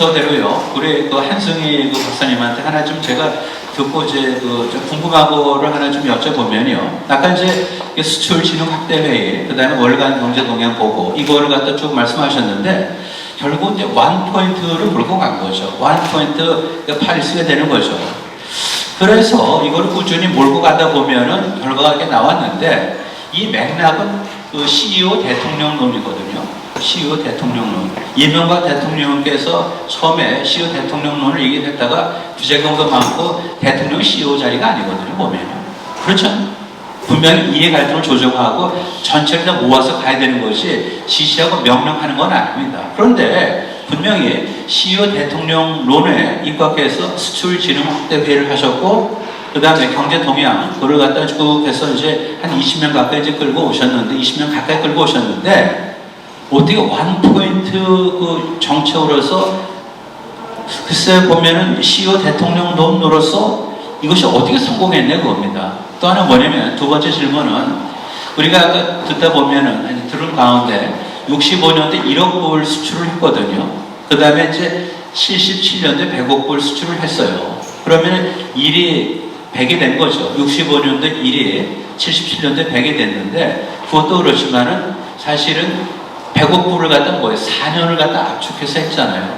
순서대로요. 우리 그 한승희 그 박사님한테 하나 좀 제가 듣고 이제 그 좀 궁금한 거를 하나 좀 여쭤보면요. 아까 이제 수출 진흥 확대 회의, 그다음에 월간 경제 동향 보고 이거를 갖다 쭉 말씀하셨는데 결국 이제 원 포인트를 몰고 간 거죠. 원 포인트 파리스가 되는 거죠. 그래서 이걸 꾸준히 몰고 가다 보면은 결과가 이렇게 나왔는데 이 맥락은 그 CEO 대통령론이거든요. CEO 대통령론. 이명박 대통령께서 처음에 CEO 대통령론을 얘기했다가 부작용도 많고 대통령 CEO 자리가 아니거든요, 보면요. 그렇죠? 분명히 이해 갈등을 조정하고 전체를 다 모아서 가야 되는 것이 지시하고 명령하는 건 아닙니다. 그런데 분명히 CEO 대통령론에 입각해서 수출 진흥 확대 회의를 하셨고, 그 다음에 경제 동향, 그걸 갖다 쭉 해서 이제 한 20년 가까이 이제 끌고 오셨는데, 20년 가까이 끌고 오셨는데, 어떻게 원 포인트 그 정책으로서, 글쎄 보면은 CEO 대통령론으로서 이것이 어떻게 성공했네, 그겁니다. 또 하나 뭐냐면, 두 번째 질문은, 우리가 아까 듣다 보면은, 들은 가운데, 65년대 1억 불 수출을 했거든요. 그 다음에 이제 77년대 100억 불 수출을 했어요. 그러면 일이 100이 된 거죠. 65년도 1이 77년도 100이 됐는데, 그것도 그렇지만은 사실은 100억 불을 갖다 뭐예요? 4년을 갖다 압축해서 했잖아요.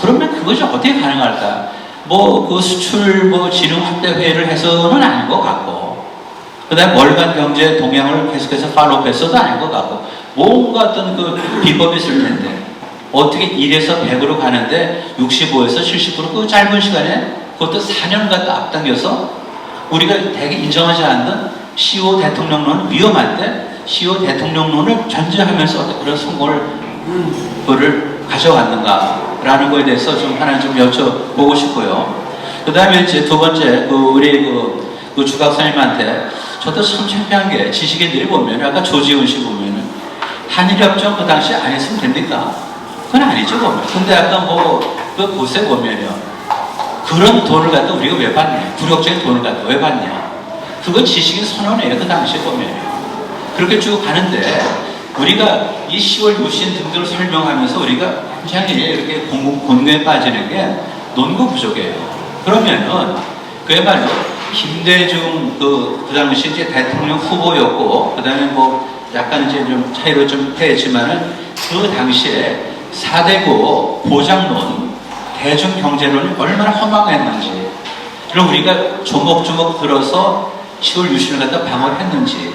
그러면 그것이 어떻게 가능할까? 뭐 그 수출 뭐 진흥 확대 회의를 해서는 아닌 것 같고, 그 다음에 월간 경제 동향을 계속해서 팔로우해서도 아닌 것 같고, 뭔가 어떤 그 비법이 있을 텐데, 어떻게 1에서 100으로 가는데 65에서 70으로 그 짧은 시간에 그것도 4년 갖다 앞당겨서 우리가 되게 인정하지 않는 CEO 대통령론은 위험한데 CEO 대통령론을 전제하면서 어떤 그런 성공을 가져왔는가라는 거에 대해서 좀 하나 좀 여쭤보고 싶고요. 그 다음에 이제 두 번째, 우리 그 주박사님한테 저도 참 창피한 게 지식인들이 보면 아까 조지훈 씨 보면은 한일협정 그 당시에 안 했으면 됩니까? 그건 아니죠, 보면. 근데 아까 그 곳에 보면요. 그런 돈을 갖다 우리가 왜 받냐? 굴욕적인 돈을 갖다 왜 받냐? 그건 지식인 선언이에요, 그 당시에 보면요. 그렇게 쭉 가는데, 우리가 이 10월 유신 등등을 설명하면서 우리가 굉장히 이렇게 공공에 빠지는 게 논구 부족이에요. 그러면은, 그야말로 김대중 그 당시 이제 대통령 후보였고, 그 다음에 약간 이제 좀 차이로 좀 했지만은, 그 당시에 4대국 보장론, 대중경제론이 얼마나 허망했는지, 그럼 우리가 조목조목 들어서 10월 유신을 갖다 방어를 했는지,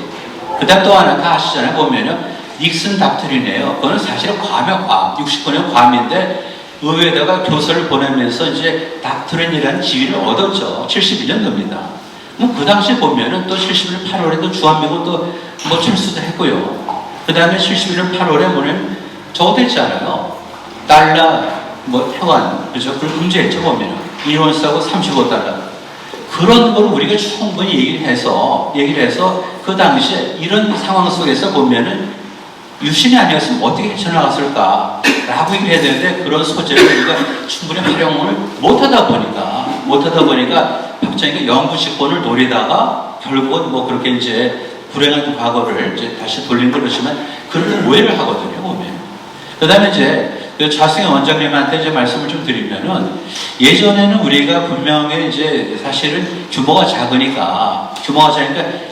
그 다음 또 하나 다 아시잖아요. 보면은 닉슨 닥트린이에요. 그거는 사실은 괌이에요, 괌. 69년 괌인데 의회에다가 교서를 보내면서 이제 닥트린이라는 지위를 얻었죠. 71년도입니다. 그 당시 보면은 또 71년 8월에 또 주한미군 또 철수도 했고요. 그 다음에 71년 8월에 보면 저것도 있잖아요. 달러, 태완, 그죠? 그걸 문제했죠, 보면은. 1원 싸고 35달러. 그런 걸 우리가 충분히 얘기를 해서, 그 당시에 이런 상황 속에서 보면은 유신이 아니었으면 어떻게 헤쳐나갔을까? 라고 얘기를 해야 되는데, 그런 소재를 우리가 충분히 활용을 못하다 보니까 박정희가 영구 집권을 노리다가 결국은 그렇게 이제 불행한 과거를 이제 다시 돌린 그렇지만, 그런 오해를 하거든요, 보면. 그 다음에 이제 좌승현 원장님한테 이제 말씀을 좀 드리면은, 예전에는 우리가 분명히 이제 사실은 규모가 작으니까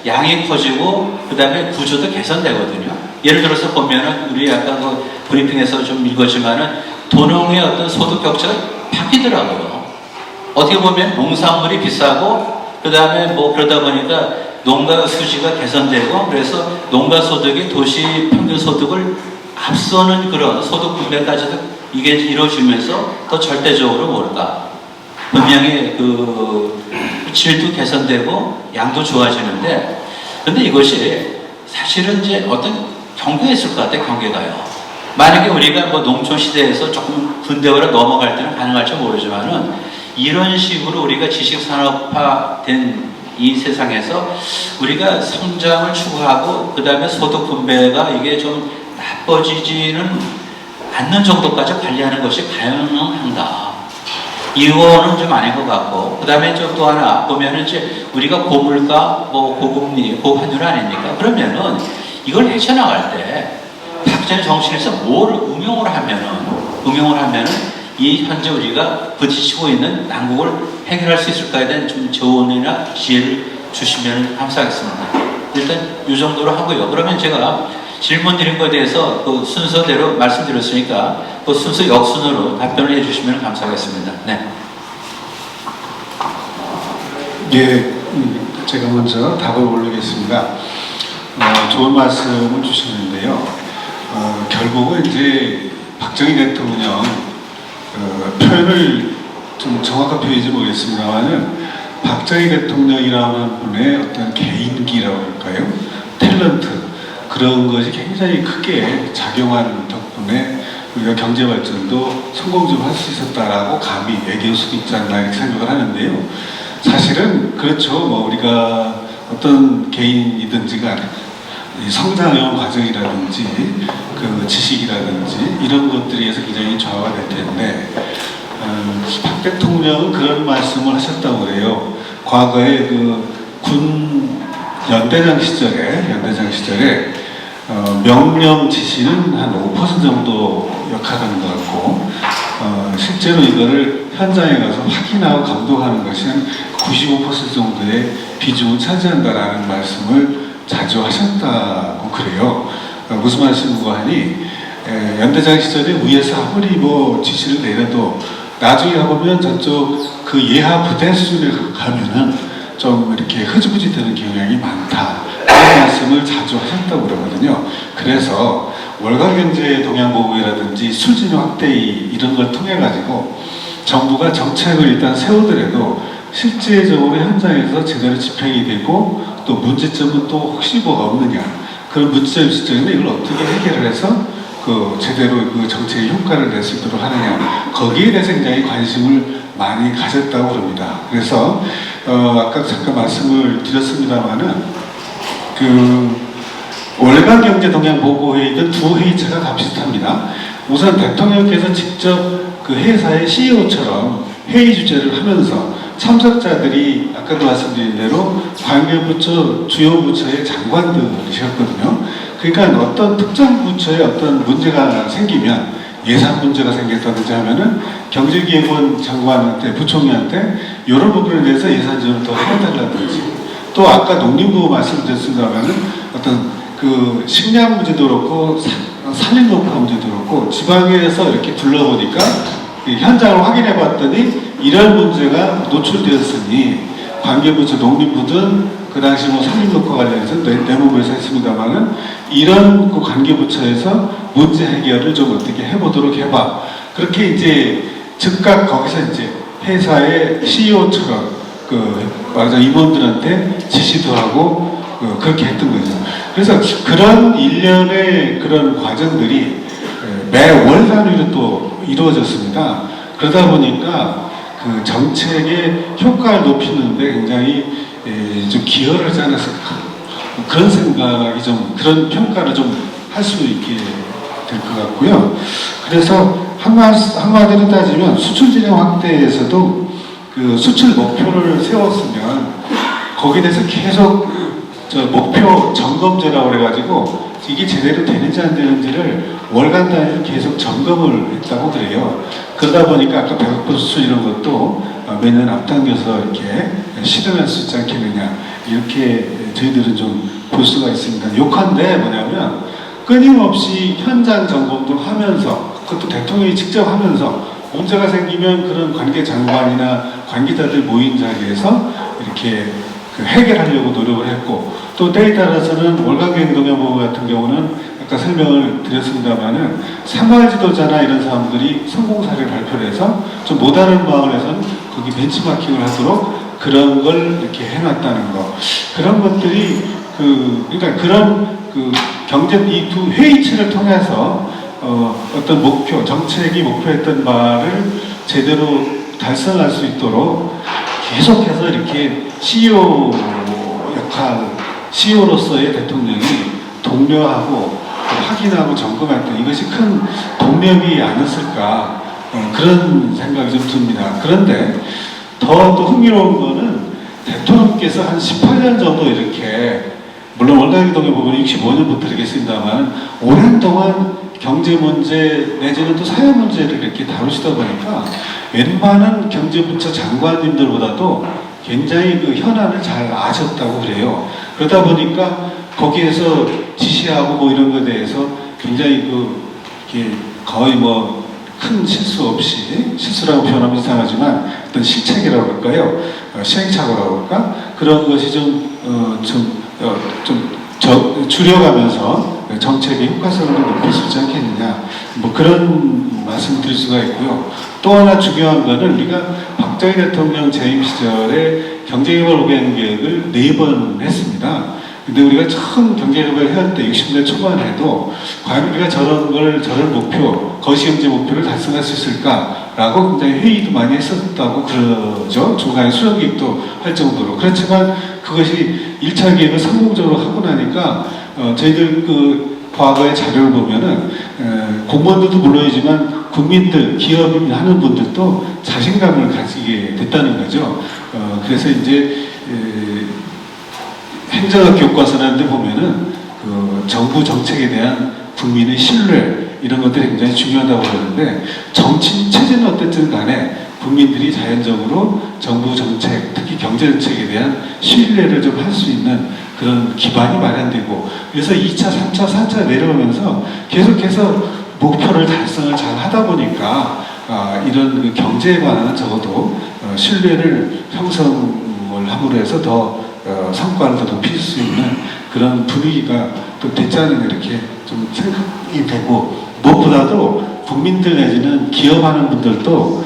양이 커지고 그 다음에 구조도 개선되거든요. 예를 들어서 보면은 우리 아까 그 브리핑에서 좀 읽었지만은 도농의 어떤 소득 격차가 바뀌더라고요. 어떻게 보면 농산물이 비싸고 그 다음에 그러다 보니까 농가 수지가 개선되고, 그래서 농가 소득이 도시 평균 소득을 앞서는 그런 소득 분배까지도 이게 이루어지면서 더 절대적으로 분명히 그 질도 개선되고 양도 좋아지는데, 근데 이것이 사실은 이제 어떤 경계가 있을 것 같아요, 경계가요. 만약에 우리가 농촌 시대에서 조금 근대화로 넘어갈 때는 가능할지 모르지만은, 이런 식으로 우리가 지식산업화된 이 세상에서 우리가 성장을 추구하고 그 다음에 소득 분배가 이게 좀 나빠지지는 않는 정도까지 관리하는 것이 가능한가? 이거는 좀 아닌 것 같고, 그 다음에 또 하나 보면은 이제 우리가 고물가, 고금리, 고환율 아닙니까? 그러면은 이걸 헤쳐나갈 때 박정희 정신에서 뭘 응용을 하면은 이 현재 우리가 부딪히고 있는 난국을 해결할 수 있을까에 대한 좀 조언이나 지혜를 주시면 감사하겠습니다. 일단 이 정도로 하고요. 그러면 제가 질문 드린 것에 대해서 그 순서대로 말씀드렸으니까 그 순서 역순으로 답변을 해주시면 감사하겠습니다. 네. 예, 제가 먼저 답을 올리겠습니다. 좋은 말씀을 주시는데요. 결국은 이제 박정희 대통령 표현을 좀 정확한 표현인지 모르겠습니다만은 박정희 대통령이라는 분의 어떤 개인기라고 할까요? 탤런트 그런 것이 굉장히 크게 작용한 덕분에 우리가 경제 발전도 성공적으로 할 수 있었다라고 감히 얘기할 수도 있지 않나 이렇게 생각을 하는데요. 사실은 그렇죠. 뭐 우리가 어떤 개인이든지 간에 성장형 과정이라든지 그 지식이라든지 이런 것들에 의해서 굉장히 좌우가 될 텐데 박 대통령은 그런 말씀을 하셨다고 그래요. 과거에 그 군 연대장 시절에 명령 지시는 한 5% 정도 역할하는 것 같고 실제로 이거를 현장에 가서 확인하고 감독하는 것이 한 95% 정도의 비중을 차지한다라는 말씀을 자주 하셨다고 그래요. 무슨 말씀인고 하니 연대장 시절에 위에서 아무리 뭐 지시를 내려도 나중에 가보면 저쪽 그 예하 부대 수준에 가면은 좀 이렇게 흐지부지 되는 경향이 많다. 이런 말씀을 자주 하셨다고 그러거든요. 그래서 월간경제 동향보고회라든지 술진화 확대위 이런 걸 통해 가지고 정부가 정책을 일단 세우더라도 실제적으로 현장에서 제대로 집행이 되고 또 문제점은 또 혹시 뭐가 없느냐 그런 문제점 있을 적인데 이걸 어떻게 해결을 해서 그 제대로 그 정책의 효과를 낼 수 있도록 하느냐 거기에 대해서 굉장히 관심을 많이 가졌다고 그럽니다. 그래서 아까 잠깐 말씀을 드렸습니다마는 그 월간 경제 동향 보고회의든 두 회의체가 다 비슷합니다. 우선 대통령께서 직접 그 회사의 CEO처럼 회의 주재를 하면서 참석자들이 아까도 말씀드린 대로 관계부처, 주요 부처의 장관들이셨거든요. 그러니까 어떤 특정 부처에 어떤 문제가 생기면 예산 문제가 생겼다든지 하면은 경제기획원 장관한테, 부총리한테 이런 부분에 대해서 예산 지원을 더 해달라든지 또 아까 농림부 말씀드렸습니다만은 어떤 그 식량 문제도 그렇고 산림녹화 문제도 그렇고 지방에서 이렇게 둘러보니까 현장을 확인해 봤더니 이런 문제가 노출되었으니 관계부처 농림부든 그 당시 뭐 산림녹화 관련해서 내무부에서 했습니다만은 이런 그 관계부처에서 문제 해결을 좀 어떻게 해보도록 해봐. 그렇게 이제 즉각 거기서 이제 회사의 CEO처럼 그 말하자면 임원들한테 지시도 하고 그렇게 했던 거죠. 그래서 그런 일련의 그런 과정들이 매월 단위로 또 이루어졌습니다. 그러다 보니까 그 정책의 효과를 높이는데 굉장히 좀 기여를 하지 않았을까 그런 생각이 좀 그런 평가를 좀 할 수 있게 될 것 같고요. 그래서 한마디로 따지면 수출 진행 확대에서도 그 수출 목표를 세웠으면 거기에 대해서 계속 저 목표 점검제라고 그래가지고 이게 제대로 되는지 안 되는지를 월간 단위로 계속 점검을 했다고 그래요. 그러다 보니까 아까 100% 수출 이런 것도 매년 앞당겨서 이렇게 실현할 수 있지 않겠느냐 이렇게 저희들은 좀 볼 수가 있습니다. 욕한데 뭐냐면 끊임없이 현장 점검도 하면서 그것도 대통령이 직접 하면서 문제가 생기면 그런 관계 장관이나 관계자들 모인 자리에서 이렇게 그 해결하려고 노력을 했고 또 때에 따라서는 월간경제동향보고 같은 경우는 아까 설명을 드렸습니다만은 생활 지도자나 이런 사람들이 성공 사례를 발표를 해서 좀 못하는 마을에서는 거기 벤치마킹을 하도록 그런 걸 이렇게 해놨다는 거 그런 것들이 그러니까 그런 그 경제 이 두 회의체를 통해서 어떤 목표 정책이 목표했던 바를 제대로 달성할 수 있도록 계속해서 이렇게 CEO 역할 CEO로서의 대통령이 독려하고 확인하고 점검했던 이것이 큰 동력이 아니었을까 그런 생각이 좀 듭니다. 그런데 더 또 흥미로운 거는 대통령께서 한 18년 정도 이렇게 물론 월가기동에 보면 65년부터 이렇게 쓴다만 오랜 동안 경제 문제 내지는 또 사회 문제를 이렇게 다루시다 보니까 웬만한 경제부처 장관님들보다도 굉장히 그 현안을 잘 아셨다고 그래요. 그러다 보니까 거기에서 지시하고 뭐 이런 것에 대해서 굉장히 이게 거의 뭐 큰 실수 없이, 실수라고 표현하면 이상하지만 어떤 실책이라고 할까요? 시행착오라고 할까? 그런 것이 줄여가면서 정책의 효과성을 높일 수 있지 않겠느냐, 뭐 그런 말씀 드릴 수가 있고요. 또 하나 중요한 거는 우리가 박정희 대통령 재임 시절에 경제개발 5개년 계획을 4번 했습니다. 근데 우리가 처음 경제개발을 해야 때 60년 초반에도 과연 우리가 저런 목표, 거시경제 목표를 달성할 수 있을까라고 굉장히 회의도 많이 했었다고 그러죠. 중간에 수령기획도 할 정도로. 그렇지만 그것이 1차 기획을 성공적으로 하고 나니까 저희들 그 과거의 자료를 보면은 공무원들도 물론이지만 국민들, 기업인 하는 분들도 자신감을 가지게 됐다는 거죠. 그래서 이제 행정학 교과서라는 데 보면은 그 정부 정책에 대한 국민의 신뢰 이런 것들이 굉장히 중요하다고 그러는데 정치 체제는 어쨌든 간에 국민들이 자연적으로 정부 정책, 특히 경제 정책에 대한 신뢰를 좀 할 수 있는 그런 기반이 마련되고 그래서 2차, 3차, 4차 내려오면서 계속해서 목표를 달성을 잘 하다 보니까 이런 그 경제에 관한 적어도 신뢰를 형성을 함으로 해서 더 성과를 더 높일 수 있는 그런 분위기가 또 됐지 않느냐 이렇게 좀 생각이 되고 무엇보다도 국민들 내지는 기업하는 분들도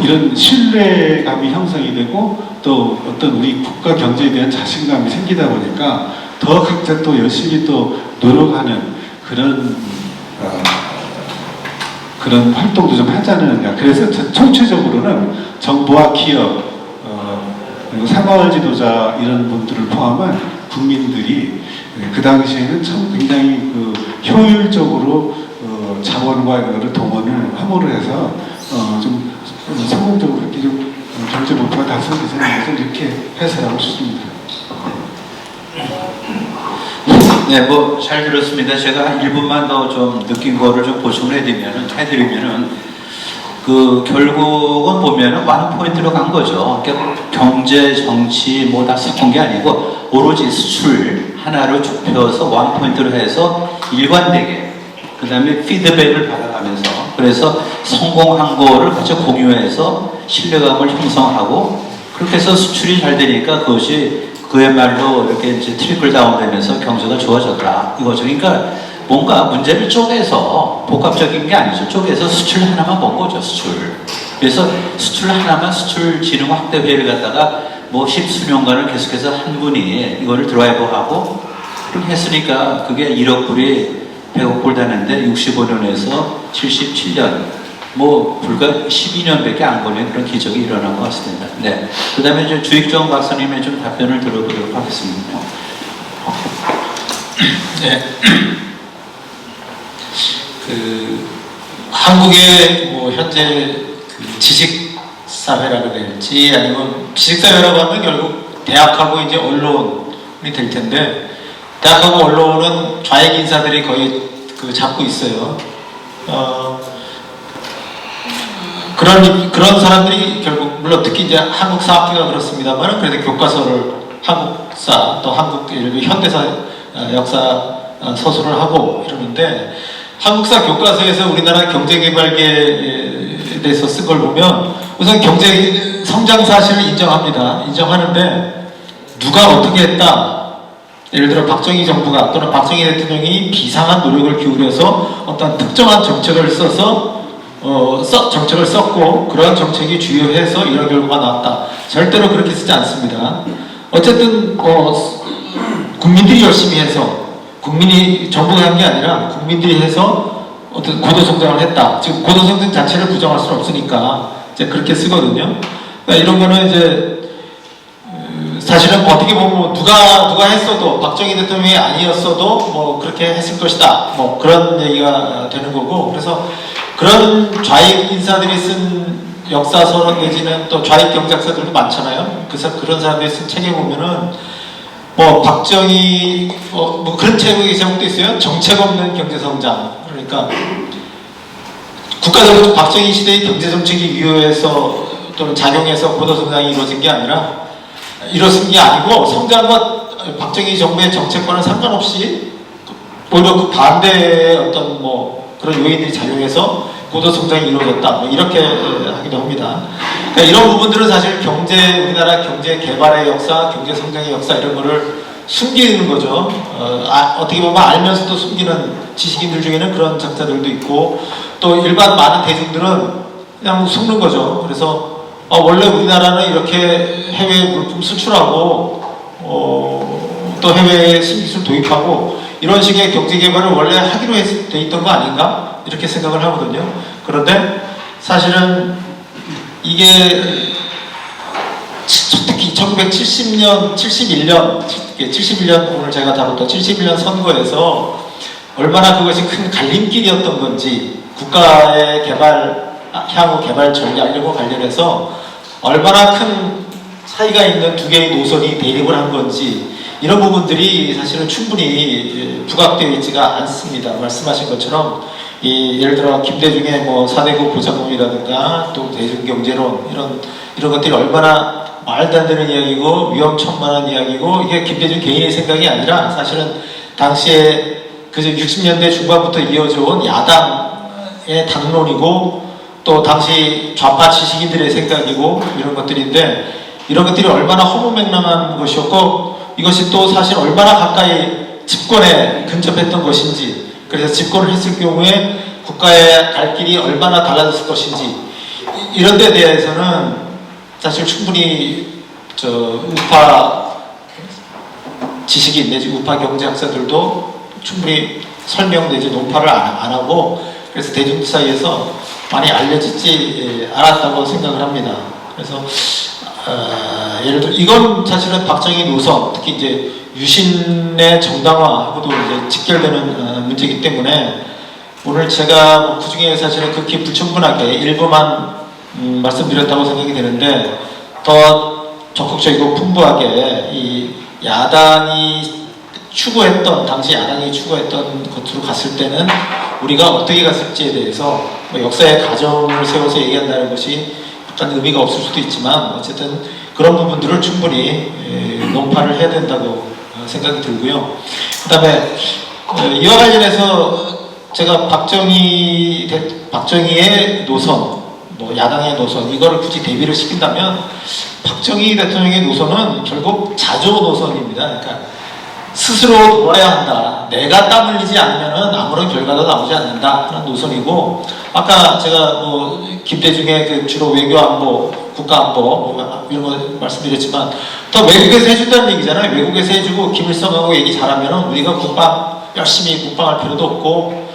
이런 신뢰감이 형성이 되고 또 어떤 우리 국가 경제에 대한 자신감이 생기다 보니까 더 각자 또 열심히 또 노력하는 그런 활동도 좀 하지 않느냐. 그래서 총체적으로는 정부와 기업 그리고 사마을 지도자 이런 분들을 포함한 국민들이 그 당시에는 참 굉장히 그 효율적으로 자원과 이런 거를 동원을 함으로 해서 좀 성공적으로 이렇게 좀 경제 목표가 달성되지 않는 것을 이렇게 해설하고 싶습니다. 네, 뭐 잘 들었습니다. 제가 한 1분만 더 좀 느낀 거를 좀 보충을 해드리면은 그 결국은 보면은 완 포인트로 간 거죠. 그러니까 경제, 정치 뭐 다 섞은 게 아니고 오로지 수출 하나로 좁혀서 완 포인트로 해서 일관되게 그 다음에 피드백을 받아가면서 그래서 성공한 거를 같이 공유해서 신뢰감을 형성하고 그렇게 해서 수출이 잘 되니까 그것이 그야말로 이렇게 이제 트리클 다운 되면서 경제가 좋아졌다 이거죠. 그러니까 뭔가 문제를 쪼개서 복합적인 게 아니죠. 쪼개서 수출 하나만 본 거죠. 수출. 그래서 수출 하나만 수출 진흥 확대 회의를 갖다가 뭐 10수년간을 계속해서 한 분이 이거를 드라이브하고 그렇게 했으니까 그게 1억 불이 100억 불 되는데 65년에서 77년 뭐 불과 12년밖에 안 걸린 그런 기적이 일어난 것 같습니다. 네. 그 다음에 이제 주익정 박사님의 좀 답변을 들어보도록 하겠습니다. 네. 그 한국의 뭐 현재 그 지식 사회라고 될지 아니면 지식 사회라고 하면 결국 대학하고 이제 언론이 될 텐데 대학하고 언론은 좌익 인사들이 거의 그 잡고 있어요. 그런 사람들이 결국 물론 특히 이제 한국사학회가 그렇습니다만 그래도 교과서를 한국사 또 한국 현대사 역사 서술을 하고 이러는데 한국사 교과서에서 우리나라 경제개발계에 대해서 쓴 걸 보면 우선 경제 성장 사실을 인정합니다. 인정하는데 누가 어떻게 했다. 예를 들어 박정희 정부가 또는 박정희 대통령이 비상한 노력을 기울여서 어떤 특정한 정책을 써서 정책을 썼고 그런 정책이 주요해서 이런 결과가 나왔다. 절대로 그렇게 쓰지 않습니다. 어쨌든 국민들이 열심히 해서 국민이 정부가 한 게 아니라 국민들이 해서 어떤 고도성장을 했다. 지금 고도성장 자체를 부정할 수는 없으니까 이제 그렇게 쓰거든요. 그러니까 이런 거는 이제 사실은 어떻게 보면 누가 했어도 박정희 대통령이 아니었어도 뭐 그렇게 했을 것이다. 뭐 그런 얘기가 되는 거고 그래서 그런 좌익 인사들이 쓴 역사서 내지는 또 좌익 경제학자들도 많잖아요. 그래서 그런 사람들이 쓴 책에 보면은 뭐 박정희 뭐 그런 제목도 있어요. 정책 없는 경제 성장. 그러니까 국가적으로 박정희 시대의 경제 정책이 위효해서 또는 작용해서 고도 성장이 이루어진 게 아니고 성장과 박정희 정부의 정책과는 상관없이 오히려 그 반대의 어떤 뭐 그런 요인들이 작용해서 고도 성장이 이루어졌다. 뭐 이렇게 하기도 합니다. 그러니까 이런 부분들은 사실 우리나라 경제 개발의 역사, 경제 성장의 역사 이런 거를 숨기는 거죠. 어떻게 보면 알면서도 숨기는 지식인들 중에는 그런 작자들도 있고 또 일반 많은 대중들은 그냥 속는 거죠. 그래서 원래 우리나라는 이렇게 해외 물품 수출하고 또 해외에 신기술 도입하고 이런 식의 경제 개발을 원래 하기로 돼 있던 거 아닌가? 이렇게 생각을 하거든요. 그런데 사실은 이게 특히 1970년, 71년 오늘 제가 다뤘던 71년 선거에서 얼마나 그것이 큰 갈림길이었던 건지 국가의 향후 개발 전략과 관련해서 얼마나 큰 차이가 있는 두 개의 노선이 대립을 한 건지 이런 부분들이 사실은 충분히 부각되어 있지가 않습니다. 말씀하신 것처럼 예를 들어 김대중의 뭐 4대국 보장론이라든가 또 대중경제론 이런 것들이 얼마나 말도 안 되는 이야기고 위험천만한 이야기고 이게 김대중 개인의 생각이 아니라 사실은 당시에 그저 60년대 중반부터 이어져 온 야당의 당론이고 또 당시 좌파 지식인들의 생각이고 이런 것들인데 이런 것들이 얼마나 허무맹랑한 것이었고 이것이 또 사실 얼마나 가까이 집권에 근접했던 것인지 그래서 집권을 했을 경우에 국가의 갈 길이 얼마나 달라졌을 것인지 이런 데 대해서는 사실 충분히 우파 지식인 내지 우파 경제학자들도 충분히 설명 내지 논파를 안 하고 그래서 대중 사이에서 많이 알려지지 않았다고 생각을 합니다. 그래서 예를 들어 이건 사실은 박정희 노선 특히 이제 유신의 정당화하고도 이제 직결되는 문제이기 때문에 오늘 제가 그 중에 사실은 극히 불충분하게 일부만 말씀드렸다고 생각이 되는데 더 적극적이고 풍부하게 이 야당이 당시 야당이 추구했던 것으로 갔을 때는 우리가 어떻게 갔을지에 대해서 뭐 역사의 가정을 세워서 얘기한다는 것이 약간 의미가 없을 수도 있지만 어쨌든 그런 부분들을 충분히 논파를 해야 된다고 생각이 들고요. 그 다음에 이와 관련해서 제가 박정희의 노선, 뭐 야당의 노선 이거를 굳이 대비를 시킨다면 박정희 대통령의 노선은 결국 자조 노선입니다. 그러니까 스스로 돌아야 한다. 내가 땀 흘리지 않으면 아무런 결과도 나오지 않는다 하는 노선이고 아까 제가 뭐 김대중의 그 주로 외교안보, 국가안보 뭐 이런 거 말씀드렸지만 더 외국에서 해준다는 얘기잖아요. 외국에서 해주고 김일성하고 얘기 잘하면 우리가 열심히 국방할 필요도 없고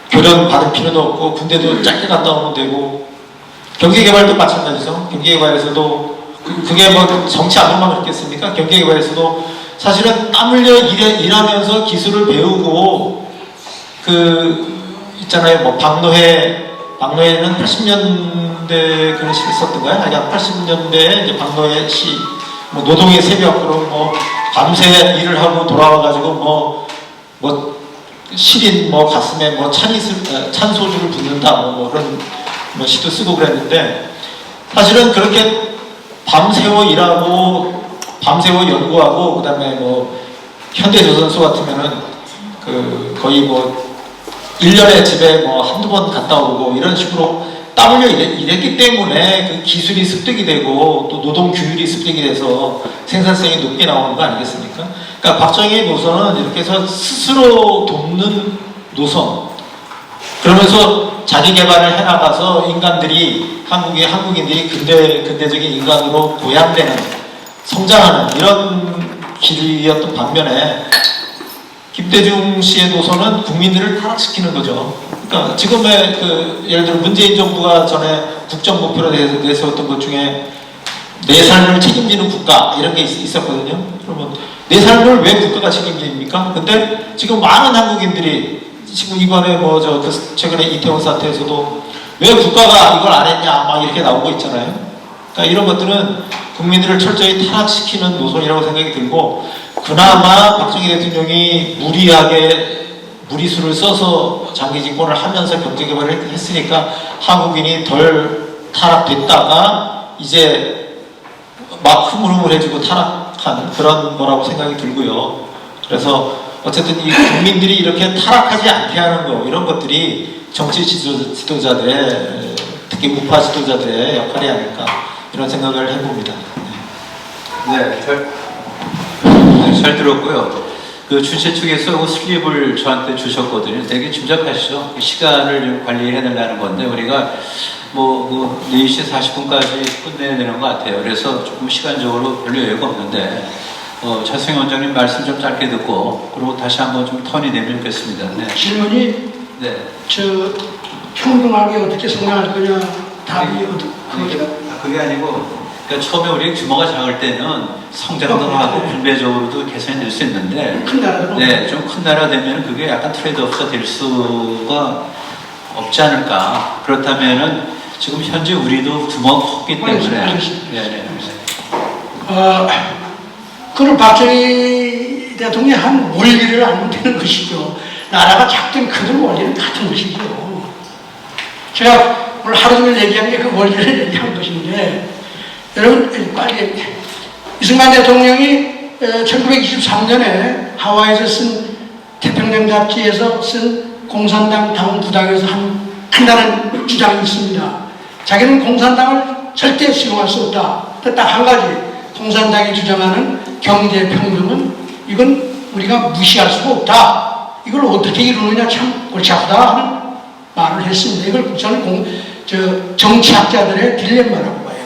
교련 받을 필요도 없고 군대도 짧게 갔다 오면 되고 경제개발도 마찬가지죠. 경제개발에서도 그게 뭐 정치 안보만 그렇겠습니까? 경제개발에서도 사실은 땀 흘려 일하면서 기술을 배우고 있잖아요. 뭐 박노해는 80년대 그런 시를 썼던가요? 아니 80년대에 이제 박노해 시 뭐 노동의 새벽 그런 뭐 밤새 일을 하고 돌아와가지고 뭐 시린 뭐 가슴에 뭐 찬소주를 붓는다 뭐 그런 뭐 시도 쓰고 그랬는데 사실은 그렇게 밤새워 일하고 밤새워 연구하고 그 다음에 뭐 현대조선소 같으면은 거의 뭐 1년에 집에 뭐 한두 번 갔다 오고 이런 식으로 땀 흘려 일했기 때문에 그 기술이 습득이 되고 또 노동 규율이 습득이 돼서 생산성이 높게 나오는 거 아니겠습니까? 그러니까 박정희의 노선은 이렇게 해서 스스로 돕는 노선 그러면서 자기 개발을 해나가서 한국인들이 근대적인 인간으로 보양되는 성장하는 이런 길이었던 반면에 김대중 씨의 노선은 국민들을 타락시키는 거죠. 그러니까 지금의 예를 들어 문재인 정부가 전에 국정 목표로 내세웠던 것 중에 내 삶을 책임지는 국가 이런 게 있었거든요. 그러면 내 삶을 왜 국가가 책임집니까? 근데 지금 많은 한국인들이 지금 이번에 최근에 이태원 사태에서도 왜 국가가 이걸 안 했냐 막 이렇게 나오고 있잖아요. 그러니까 이런 것들은 국민들을 철저히 타락시키는 노선이라고 생각이 들고, 그나마 박정희 대통령이 무리수를 써서 장기 집권을 하면서 경제 개발을 했으니까 한국인이 덜 타락됐다가 이제 막 흐물흐물해지고 타락한 그런 거라고 생각이 들고요. 그래서 어쨌든 이 국민들이 이렇게 타락하지 않게 하는 거, 이런 것들이 정치 지도자들의, 특히 우파 지도자들의 역할이 아닐까, 이런 생각을 해봅니다. 네, 잘 들었고요. 그 주최 측에서 그 슬립을 저한테 주셨거든요. 되게 짐작하시죠? 시간을 좀 관리해달라는 건데, 우리가 뭐 4시 40분까지 끝내야 되는 것 같아요. 그래서 조금 시간적으로 별로 여유가 없는데, 차승희 원장님 말씀 좀 짧게 듣고, 그리고 다시 한번 좀 턴이 되면 좋겠습니다. 네. 질문이 네. 평등하게 어떻게 성장할 거냐, 답이 그게 아니고, 그러니까 처음에 우리 규모가 작을 때는 성장도 하고 분배적으로도 개선이 될 수 있는데, 큰 나라들은 네, 좀 큰 나라 되면 그게 약간 트레이드오프가 될 수가 없지 않을까. 그렇다면은 지금 현재 우리도 규모가 컸기 때문에. 알겠습니다. 네. 그걸 박정희 대통령이 한 원리를 알면 되는 것이죠. 나라가 작든 크든 원리는 같은 것이죠. 제가 오늘 하루 종일 얘기한 게 그 원리를 얘기한 것인데, 여러분 빨리 이승만 대통령이 1923년에 하와이에서 쓴 태평양 잡지에서 쓴 공산당 당부당에서 한다는 주장이 있습니다. 자기는 공산당을 절대 수용할 수 없다. 딱 한 가지, 공산당이 주장하는 경제평등은 이건 우리가 무시할 수가 없다. 이걸 어떻게 이루느냐 참 골치 아프다 하는 말을 했습니다. 이걸 저는 정치학자들의 딜레마라고 봐요.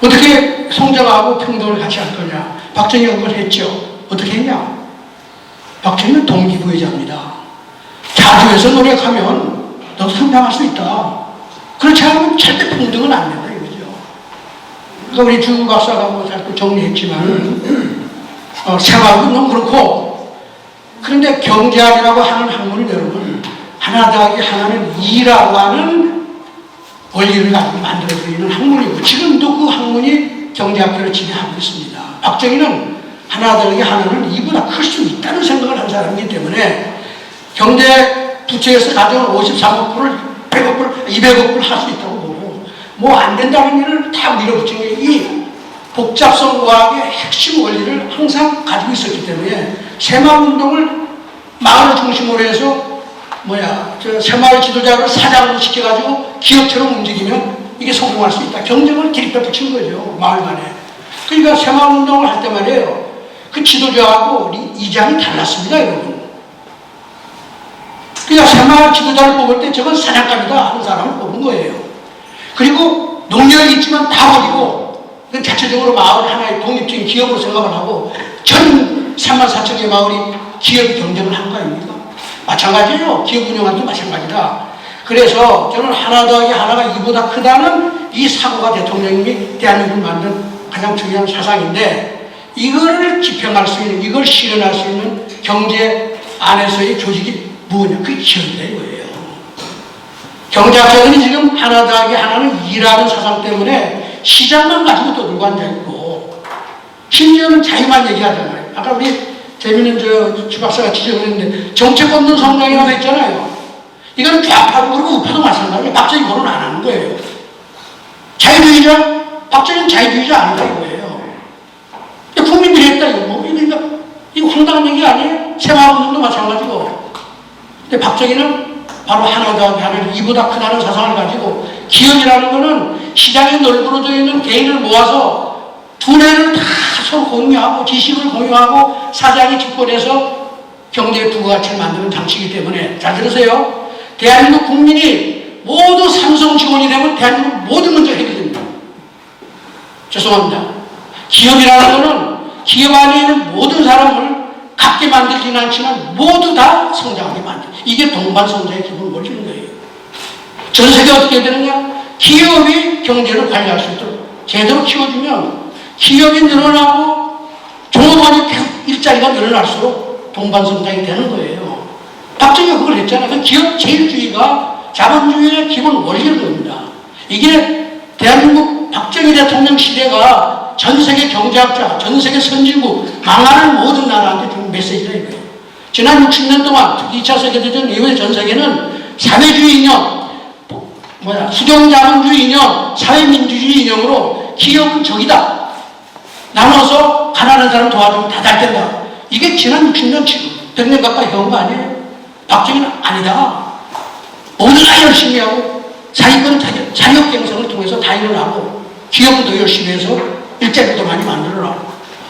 어떻게 성장하고 평등을 같이 할 거냐. 박정희가 그걸 했죠. 어떻게 했냐. 박정희는 동기부여자입니다. 자주해서 노력하면 너도 성장할 수 있다. 그렇지 않으면 절대 평등은 안 된다 이거죠. 그러니까 우리 주 박사가 뭐 자꾸 정리했지만 생활은 너무 그렇고, 그런데 경제학이라고 하는 학문은 여러분 하나 더하기 하나는 2라고 하는 원리를 가지고 만들어져 있는 학문이고, 지금도 그 학문이 경제학계를 지배하고 있습니다. 박정희는 하나 더하기 하나는 2보다 클 수 있다는 생각을 한 사람이기 때문에 경제 부채에서 가져온 53억 불을 100억 불, 200억 불 할 수 있다고 보고, 뭐 안 된다는 일을 다 밀어붙인 게 이 복잡성 과학의 핵심 원리를 항상 가지고 있었기 때문에 새마을운동을 마을 중심으로 해서 새마을 지도자를 사장으로 시켜가지고 기업처럼 움직이면 이게 성공할 수 있다. 경쟁을 기립에 붙인 거죠, 마을 간에. 그러니까 새마을운동을 할 때 말이에요, 그 지도자하고 이장이 달랐습니다, 여러분. 그러니까 새마을 지도자를 뽑을 때 저건 사냥감이다 하는 사람을 뽑은 거예요. 그리고 농력이 있지만 다 버리고, 자체적으로 마을 하나의 독립적인 기업으로 생각을 하고 전 3만 4천 개 마을이 기업이 경쟁을 한 거 아닙니까? 마찬가지예요. 기업 운영할 때 마찬가지다. 그래서 저는 하나 더하기 하나가 이보다 크다는 이 사고가 대통령님이 대한민국을 만든 가장 중요한 사상인데, 이거를 집행할 수 있는, 이걸 실현할 수 있는 경제 안에서의 조직이 뭐냐? 그게 기업이다 이거예요. 경제학자들이 지금 하나 더하기 하나는 2라는 사상 때문에 시장만 가지고 떠들고 앉아있고, 심지어는 자유만 얘기하잖아요. 아까 우리 재미있는 주 박사가 지적을 했는데 정책 없는 성장이라고 했잖아요. 이건 좌파도 그렇고 우파도 마찬가지예요. 박정희 거론 안 하는 거예요. 자유주의자? 박정희는 자유주의자 아니다 이거예요. 국민들이 했다 이거. 그러니까 이거 황당한 얘기 아니에요? 새마을운동도 마찬가지고. 근데 박정희는 바로 하나 더하기 하나는 이보다 크다는 사상을 가지고, 기업이라는 거는 시장에 널브러져 있는 개인을 모아서 두뇌를 다 서로 공유하고 지식을 공유하고 사장이 집권해서 경제의 부가가치를 만드는 장치이기 때문에, 잘 들으세요. 대한민국 국민이 모두 삼성 직원이 되면 대한민국 모든 문제가 해결됩니다. 죄송합니다. 기업이라는 거는 기업 안에 있는 모든 사람을 갖게 만들지는 않지만 모두 다 성장하게 만들, 이게 동반성장의 기본 원리인 거예요. 전 세계 어떻게 되느냐? 기업이 경제를 관리할 수 있도록 제대로 키워주면 기업이 늘어나고 종업원이 계속 일자리가 늘어날수록 동반성장이 되는 거예요. 박정희가 그걸 했잖아요. 그 기업 제일주의가 자본주의의 기본 원리인 겁니다. 이게 대한민국 박정희 대통령 시대가 전 세계 경제학자, 전 세계 선진국, 망하는 모든 나라한테 준 메시지다 이거예요. 지난 60년 동안 특히 2차 세계대전 이후에 전 세계는 사회주의 이념, 수경자본주의 이념, 사회민주주의 이념으로 기업은 적이다. 나눠서 가난한 사람 도와주면 다 잘 된다. 이게 지난 60년, 100년 가까이 해온 거 아니에요? 박정희는 아니다. 모두가 열심히 하고 자기는 자력갱생을 통해서 다 일어나고 기업은 더 열심히 해서 일자리도 많이 만들어라.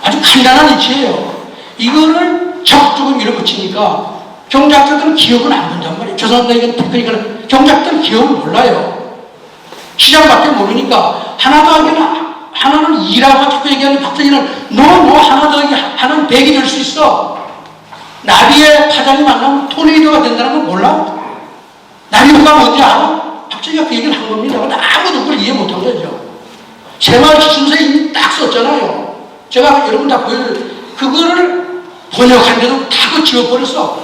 아주 간단한 이치예요. 이거를 적극적으로 밀어붙이니까 경제학자들은 기업은 안 본단 말이에요. 죄송합니다. 이건 테크니컬. 경제학자들은 기업을 몰라요. 시장밖에 모르니까 하나 더하기는 하나는 2라고 자꾸 얘기하는 박정희는 너 하나 더하기 하나는 100이 될 수 있어. 나비의 파장이 만나면 토네이도가 된다는 걸 몰라? 나비효과가 뭔지 알아? 박정희가 그 얘기를 한 겁니다. 근데 아무도 그걸 이해 못한 거죠. 새마을 지침서에 이미 딱 썼잖아요. 제가 여러분 다 보여드려요. 그거를 번역한데도 다 그 지워버렸어.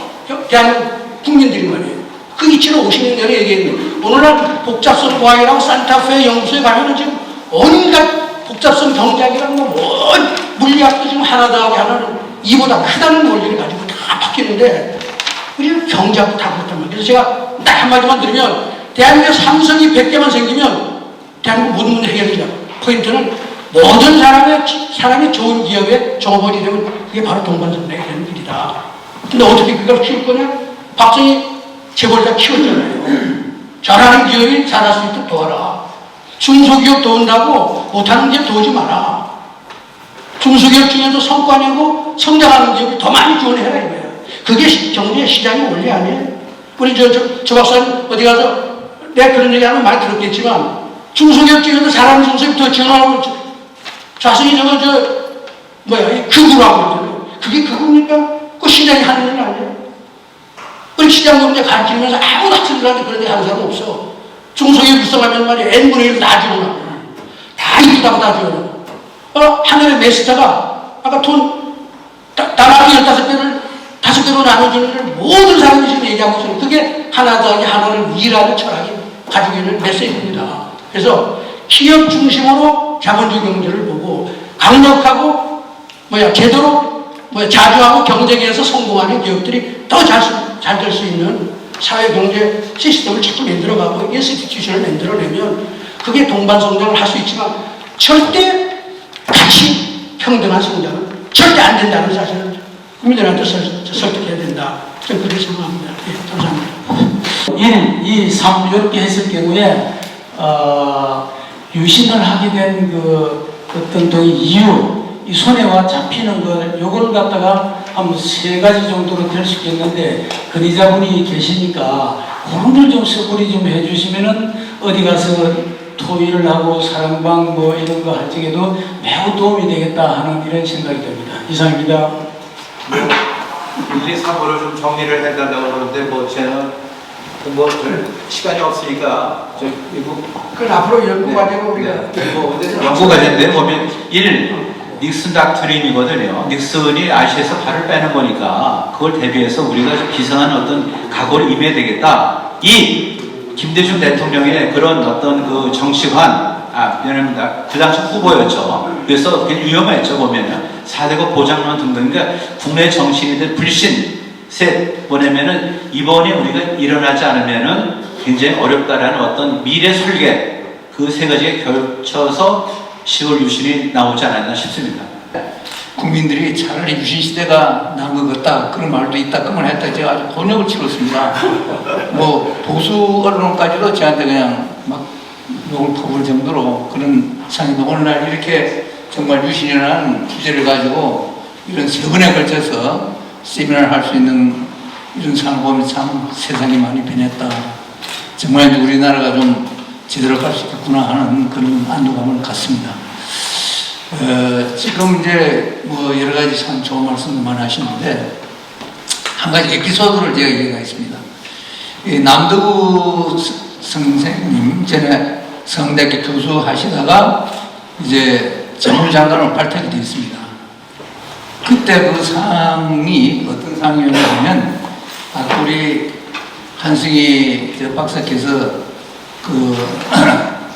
대한민국 국민들이 말이에요. 그 이치를 50년 전에 얘기했는데 오늘날 복잡성 보학이라고 산타페 연구소에 가면은 지금 온갖 복잡성 경제학이라는 뭔 물리학도 지금 하나 더하기 하나는 이보다 크다는 원리를 가지고 다 바뀌는데 우리는 경제학도 다 그렇단 말이에요. 그래서 제가 딱 한마디만 들으면 대한민국 삼성이 100개만 생기면 대한민국 모든 문제 해결이다. 포인트는 모든 사람이 좋은 기업에 종업원이 되면 그게 바로 동반성대가 되는 일이다. 근데 어떻게 그걸 키울 거냐? 박정희 재벌자 키웠잖아요. 잘하는 기업이 잘할 수 있도록 도와라. 중소기업 도운다고 못하는 기업 도우지 마라. 중소기업 중에도 성과 내고 성장하는 기업이 더 많이 지원해라 이거예요. 그게 경제 시장의 원리 아니에요? 우리 저 박사님 어디 가서 내가 그런 얘기 하면 많이 들었겠지만 중소기업 중에도 잘하는 중소기업 더 지원하고 자신이 극우라고 그러잖아요. 그게 극우입니까? 그 시장이 하는 일 아니에요? 우리 시장 경제 가르치면서 아무도 학생들한테 그런 얘기 하는 사람 없어. 중소기업 육성하면 말이야 N분의 1 다 지원하고 다 이쁘다고 다 지원하고 하늘의 메스터가 아까 돈 나라도 5배로 나눠주는 걸 모든 사람이 지금 얘기하고 있어요. 그게 하나 더하기 하나는 2라는 철학이 가지고 있는 메시지입니다. 그래서 기업 중심으로 자본주의 경제를 보고 강력하고 제대로 자주하고 경제계에서 성공하는 기업들이 더 잘 될 수 있는 사회 경제 시스템을 자꾸 만들어가고 인스티튜션을 만들어내면 그게 동반성장을 할 수 있지만 절대 같이 평등한 성장은 절대 안 된다는 사실을 국민들한테 설득해야 된다. 저는 그렇게 생각합니다. 예, 감사합니다. 1, 2, 3 이렇게 했을 경우에 유신을 하게 된 그 어떤 그 이유, 이 손해와 잡히는 걸 요걸 갖다가 한 3가지 정도로 될 수 있겠는데 근위자분이 계시니까 그런 걸 좀 서술이 좀 해주시면은 어디 가서 토의를 하고 사랑방 이런 거 할 적에도 매우 도움이 되겠다 하는 이런 생각이 듭니다. 이상입니다. 1, 2, 3호를 좀 정리를 해달라고 그러는데 저는 별 시간이 없으니까 그건 앞으로 연구과정으로 우리가 연구과정인데 보면 1. 닉슨 닥트린이거든요. 닉슨이 아시아에서 발을 빼는 거니까 그걸 대비해서 우리가 좀 비상한 어떤 각오를 임해야 되겠다. 2. 김대중 대통령의 그런 어떤 그 정치관, 미안합니다. 그 당시 후보였죠. 그래서 굉장히 위험했죠. 보면은 4대국 보장론 등등, 그러니까 국내 정치인들 불신, 셋, 뭐냐면은 이번에 우리가 일어나지 않으면은 굉장히 어렵다라는 어떤 미래 설계, 그 3가지에 걸쳐서 10월 유신이 나오지 않았나 싶습니다. 국민들이 차라리 유신 시대가 난 것 같다 그런 말도 있다끔을 했다. 제가 아주 곤욕을 치렀습니다. 보수 언론까지도 저한테 그냥 막 욕을 퍼부을 정도로 그런 상황인데 오늘날 이렇게 정말 유신이라는 주제를 가지고 이런 3번에 걸쳐서 세미나를 할 수 있는 이런 상황을 보면 참 세상이 많이 변했다. 정말 우리나라가 좀 제대로 갈 수 있겠구나 하는 그런 안도감을 갖습니다. 지금 이제 여러 가지 참 좋은 말씀도 많이 하시는데 한 가지 에피소드를 제가 얘기하겠습니다. 남도구 선생님 전에 성대학교 교수 하시다가 이제 정무장관으로 발탁이 되었습니다. 그때 그 상황이 어떤 상황이었냐면 우리 한승희 박사께서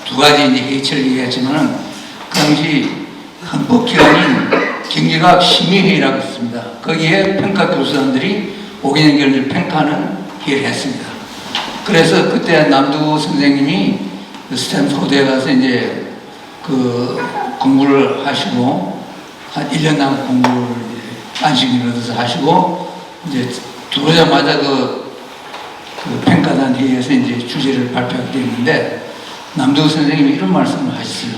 두 가지 이제 해체를 얘기했지만은 그 당시 헌법 기관인 경제과학 심의회의라고 있습니다. 거기에 평가 교수단들이 5개년 결을 평가하는 회의를 했습니다. 그래서 그때 남두 선생님이 스탠포드에 가서 이제 그 공부를 하시고 한 1년 남은 공부를 이제 안식을 얻어서 하시고 이제 들어오자마자 그 평가단 회의에서 이제 주제를 발표하게 됐는데 남두 선생님이 이런 말씀을 하셨어요.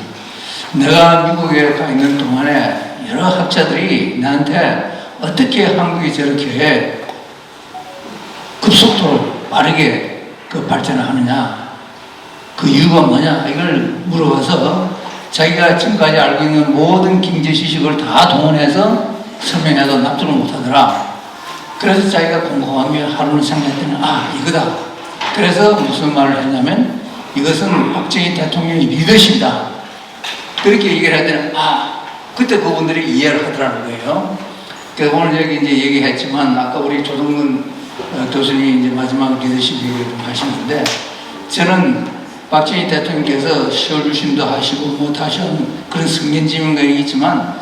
내가 미국에 가 있는 동안에 여러 학자들이 나한테 어떻게 한국이 저렇게 급속도로 빠르게 그 발전을 하느냐, 그 이유가 뭐냐 이걸 물어봐서 자기가 지금까지 알고 있는 모든 경제 지식을 다 동원해서 설명해도 납득을 못하더라. 그래서 자기가 곰곰하게 하루는 생각했더니 이거다. 그래서 무슨 말을 했냐면 이것은 박정희 대통령의 리더십이다. 그렇게 얘기를 했더니 그때 그분들이 이해를 하더라는 거예요. 그래서 오늘 여기 이제 얘기했지만 아까 우리 조동근 교수님이 이제 마지막 리더십 얘기를 좀 하시는데 저는 박정희 대통령께서 시월유신도 하시고 뭐 다시 하는 그런 성견지명가 있지만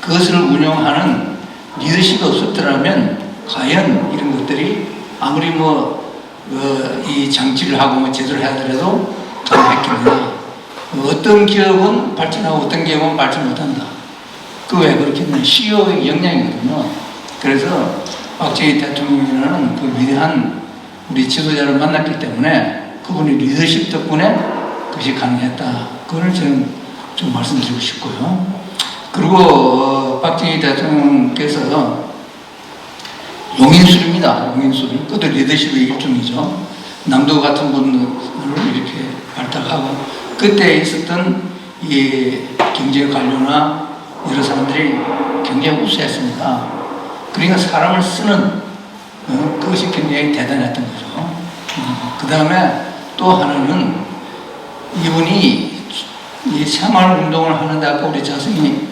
그것을 운영하는 리더십이 없었더라면 과연 이런 것들이 아무리 이 장치를 하고 뭐 제대로 하더라도 가능했겠느냐. 어떤 기업은 발전하고 어떤 기업은 발전 못한다. 그 왜 그렇겠냐. CEO의 역량이거든요. 그래서 박정희 대통령이라는 그 위대한 우리 지도자를 만났기 때문에 그분의 리더십 덕분에 그것이 가능했다. 그걸 저는 좀 말씀드리고 싶고요. 그리고 박정희 대통령께서 용인술입니다. 용인술. 그것도 리더십의 일종이죠. 남도 같은 분을 이렇게 발탁하고 그때 있었던 이 경제 관료나 여러 사람들이 굉장히 우수했습니다. 그러니까 사람을 쓰는 그것이 굉장히 대단했던 거죠. 그 다음에 또 하나는 이분이 이 생활운동을 하는데 아까 우리 자승희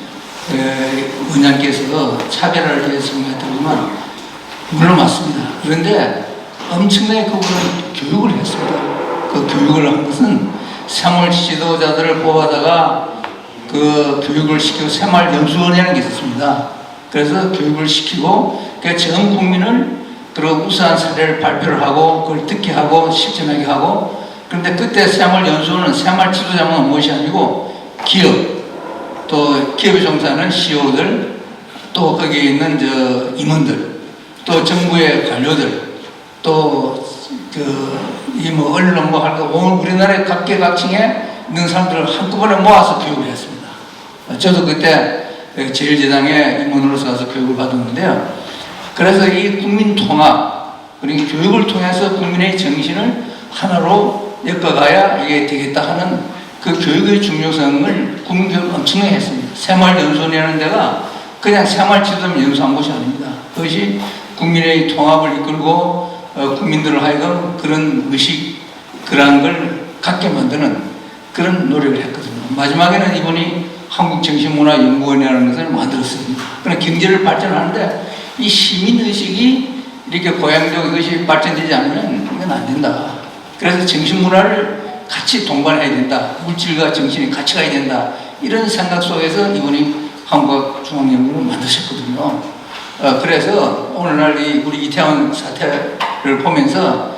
원장께서 차별화를 위해서 했다지만 물론 맞습니다. 그런데 엄청나게 그분은 교육을 했습니다. 그 교육을 한 것은 생활 지도자들을 뽑아다가 그 교육을 시키고 생활연수원이라는 게 있었습니다. 그래서 교육을 시키고 전 국민을 그런 우수한 사례를 발표를 하고 그걸 듣게 하고 실천하게 하고 그런데 그때 생활연수원은 생활 지도자만 무엇이 아니고 기업 또 기업에 종사하는 CEO들 또 거기에 있는 임원들 또 정부의 관료들 또 언론 할까 오늘 우리나라의 각계각층에 있는 사람들을 한꺼번에 모아서 교육을 했습니다. 저도 그때 제일제당에 임원으로서 가서 교육을 받았는데요. 그래서 이 국민 통합 그리고 교육을 통해서 국민의 정신을 하나로 엮어가야 이게 되겠다 하는 그 교육의 중요성을 국민교육을 엄청나게 했습니다. 새마을연수원이라는 데가 그냥 새마을지도자만 연수한 곳이 아닙니다. 그것이 국민의 통합을 이끌고 국민들을 하여금 그런 의식, 그러한 걸 갖게 만드는 그런 노력을 했거든요. 마지막에는 이분이 한국정신문화연구원이라는 것을 만들었습니다. 그러나 경제를 발전하는데 이 시민의식이 이렇게 고양적 이것이 발전되지 않으면 이건 안 된다. 그래서 정신문화를 같이 동반해야 된다. 물질과 정신이 같이 가야 된다. 이런 생각 속에서 이분이 한국중앙연구원을 만드셨거든요. 그래서 오늘날 우리 이태원 사태를 보면서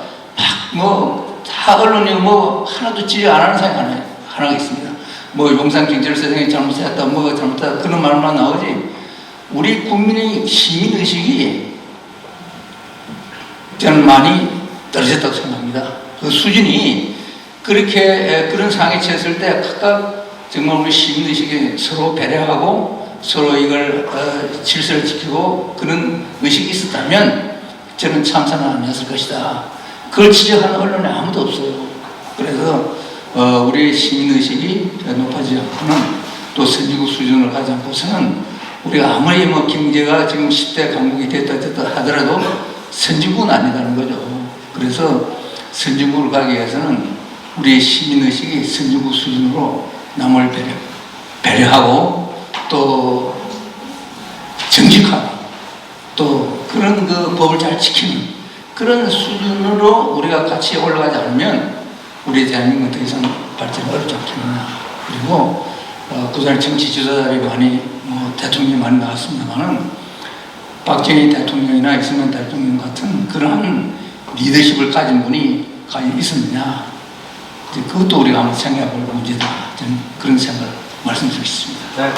다 언론이 하나도 질의 안 하는 사람이 하나가 있습니다. 용산경찰서장이 잘못했다, 잘못했다, 그런 말만 나오지. 우리 국민의 시민의식이 저는 많이 떨어졌다고 생각합니다. 그 수준이 그렇게 그런 상황에 처했을 때 각각 정말 우리 시민의식이 서로 배려하고 서로 이걸 질서를 지키고 그런 의식이 있었다면 저는 참사는 아니었을 것이다. 그걸 지적하는 언론에 아무도 없어요. 그래서 우리 시민의식이 높아지지 않고는 또 선진국 수준을 가지 않고서는 우리가 아무리 경제가 지금 10대 강국이 됐다 하더라도 선진국은 아니라는 거죠. 그래서 선진국을 가기 위해서는 우리 시민의식이 선진국 수준으로 남을 배려하고 또 정직하고 또 그런 그 법을 잘 지키는 그런 수준으로 우리가 같이 올라가지 않으면 우리 대한민국은 더 이상 발전이 어렵지 않겠느냐. 그리고 그날 정치 지도자들이 많이 대통령이 많이 나왔습니다만은 박정희 대통령이나 이승만 대통령 같은 그러한 리더십을 가진 분이 과연 있었느냐. 이제 그것도 우리가 한번 생각해 볼 문제다. 저는 그런 생각을 말씀드리겠습니다. 네.